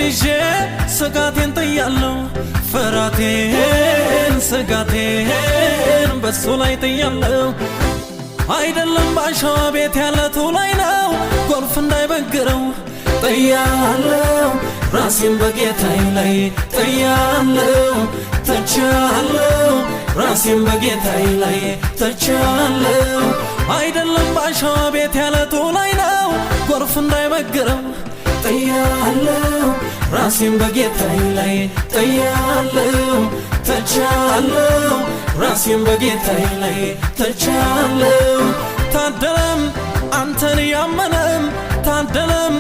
ይዤ ስጋቴን ጥያለሁ ፍራቴን ስጋቴን በሱ ላይ ጥያለሁ አይደለም ባሻዋ ቤት ያለቱ ላይ ነው ጎርፍ እንዳይበግረው ጥያለሁ ራሴን በጌታዬ ላይ ጥያለሁ ተቻለሁ ራሴን በጌታዬ ላይ ተቻለሁ አይደለም ባሻዋ ቤት ያለቱ ላይ ነው ጎርፍ እንዳይበግረው ጥያለሁ ራሴን በጌታዬ ላይ ጥያለሁ ተቻለሁ ራሴን በጌታዬ ላይ ተቻለሁ ታደለም አንተን ያመነም ታደለም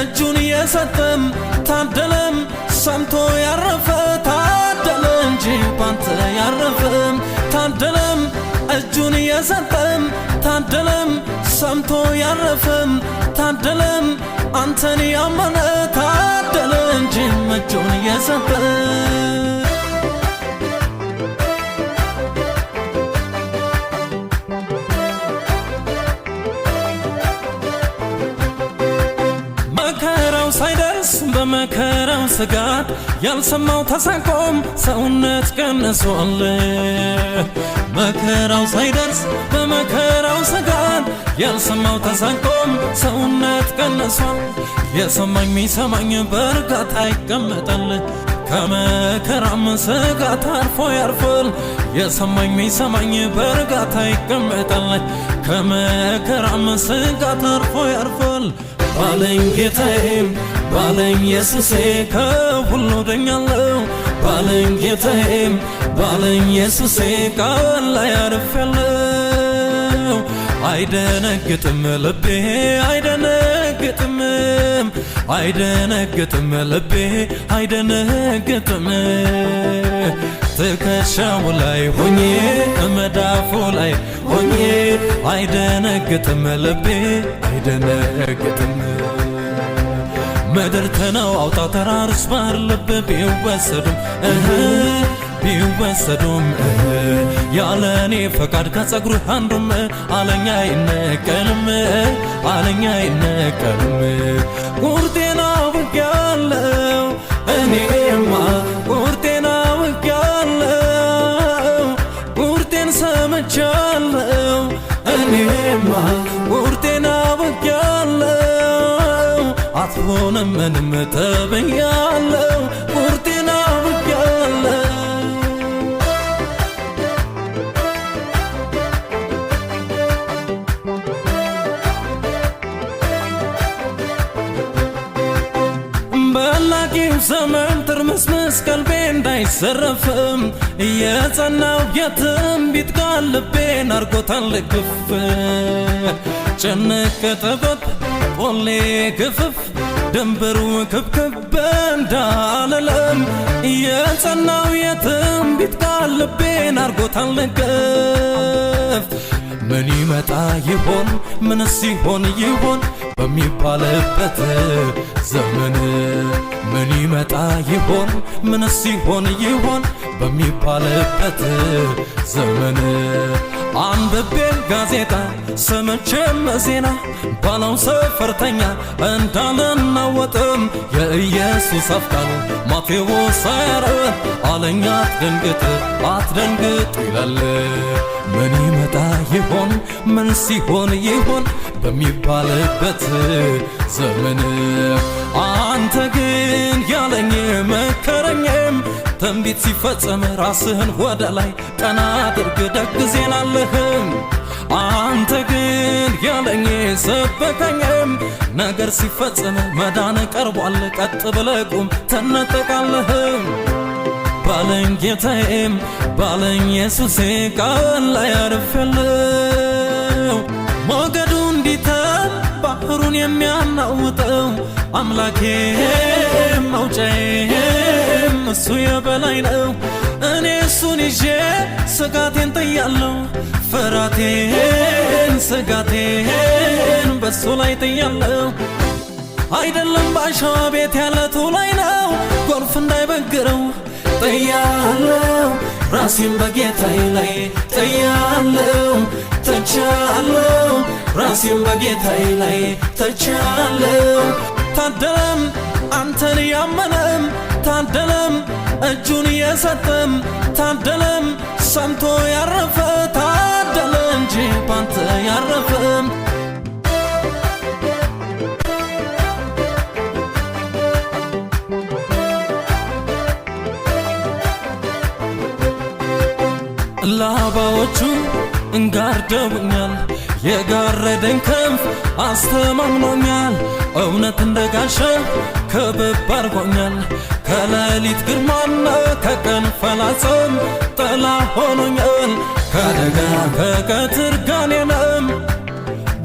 እጁን የሰጠም ታደለም ሰምቶ ያረፈ ታደለ እንጂ ባንተ ያረፈም ታደለም እጁን የሰጠም ታደለም ሰምቶ ያረፈም ታደለም አንተን ያመነ ታደለ እንጂ እጁን የሰጠ መከራው ሳይደርስ በመከራው ስጋት ያልሰማው ተሳቆም ሰውነት ቀንሷል መከራው ሳይደርስ በመከራው ስጋት ያልሰማው ተሳቆም ሰውነት ቀንሷል የሰማኝ ሚሰማኝ በርጋታ ይቀመጣል ከመከራም ስጋት አርፎ ያርፋል የሰማኝ ሚሰማኝ በርጋታ ይቀመጣል ከመከራም ስጋት አርፎ ያርፋል ባለኝ ጌታዬም ባለኝ ኢየሱሴ ከሁሉ ድኛለሁ ባለኝ ጌታዬም ባለኝ ኢየሱሴ ቃል ላይ አርፌያለሁ አይደነግጥም ልቤ አይደነግጥም አይደነግጥም ልቤ አይደነግጥም ትከሻው ላይ ሆኜ መዳፉ ላይ ሆኜ አይደነግጥም ልቤ አይደነግጥም ምድር ተነዋውጣ ተራሮች ባህር ልብ ቢወሰዱም ያለኔ ፈቃድ ከጸጉርህ አንዱም አለኛ አይነቀልም ቁርጤን አውቄያለሁ እኔማ ቁርጤን አውቄያለሁ ቁርጤን ሰምቻለሁ እኔማ ቁርጤን አውቄያለሁ አትሆንም ምንም ተብያለሁ ቁርጤን አውቄያለሁ በላቂው ዘመን ትርምስምስ ቀልቤ እንዳይሰረፍም የጸናው የትንቢት ቃል ልቤን አርጎታል ግፍ ጭንቅ ጥበብ ጦሌ ግፍፍ ድንበሩ ክብክብ እንዳለለም የጸናው የትንቢት ቃል ልቤን አርጎታል ግፍ ምን ይመጣ ይሆን ምንስ ይሆን ይሆን በሚባልበት ዘመን ምን ይመጣ ይሆን ምንስ ይሆን ይሆን በሚባልበት ዘመን አንብቤ ጋዜጣ ሰምቼም ዜና ባለው ሰፈርተኛ እንዳልናወጥም የኢየሱስ አፍቃሉ ማቴዎስ ሳያረን አለኛ አትደንግጥ ይላል ምን ይመጣ ይሆን ምን ሲሆን ይሆን በሚባልበት ዘመን አንተ ግን ያለኝ መከረኝም ትንቢት ሲፈጸም ራስህን ወደ ላይ ቀና አድርግ ደግ ዜና አለህም አንተ ግን ያለኝ ሰበከኝም ነገር ሲፈጸም መዳን ቀርቧል ቀጥ ብለህ ቁም ትነጠቃለህም ባለኝ ጌታዬም ባለኝ ኢየሱሴ ቃል ላይ አርፌያለሁ ሞገዱ እንዲተን ባህሩን የሚያናውጠው አምላኬም መውጫዬም እሱ የበላይ ነው እኔ እሱን ይዤ ስጋቴን ጥያለሁ ፍራቴን ስጋቴን በሱ ላይ ጥያለሁ አይደለም ባሻዋ ቤት ያለቱ ላይ ነው ጎርፍ እንዳይበግረው ጥያለሁ ራሴን በጌታዬ ላይ ጥያለሁ ተቻለሁ ራሴን በጌታዬ ላይ ተቻለሁ ታደለም አንተን ያመነም ታደለም እጁን የሰጠም ታደለም ሰምቶ ያረፈ ታደለ እንጂ ባንተ ያረፈም ላባዎቹ እንጋርደውኛል የጋረደኝ ክንፍ አስተማምኖኛል እውነት እንደጋሻ ከበብ አርጎኛል ከሌሊት ግርማና ከቀን ፈላጻም ጥላ ሆኖኛል ከአደጋ ከቀትር ጋኔንም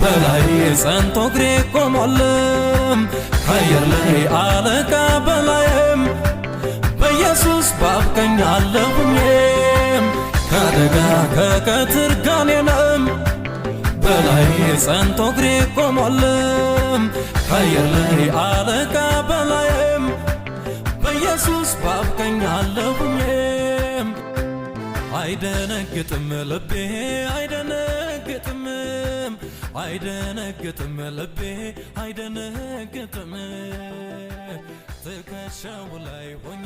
በላይ ጸንቶ እግሬ ቆሟልም ከአየር ላይ አለቃ በላይም በኢየሱስ በአብ ቀኝ አለሁኝም ከአደጋ ከቀትር ጋኔንም በላይ ጸንቶ እግሬ ቆሟልም ከአየር ላይ አለቃ በላይም በኢየሱስ በአብ ቀኝ አለሁኝም አይደነግጥም ልቤ አይደነግጥም አይደነግጥም ልቤ አይደነግጥም ትከሻው ላይ ሆኜ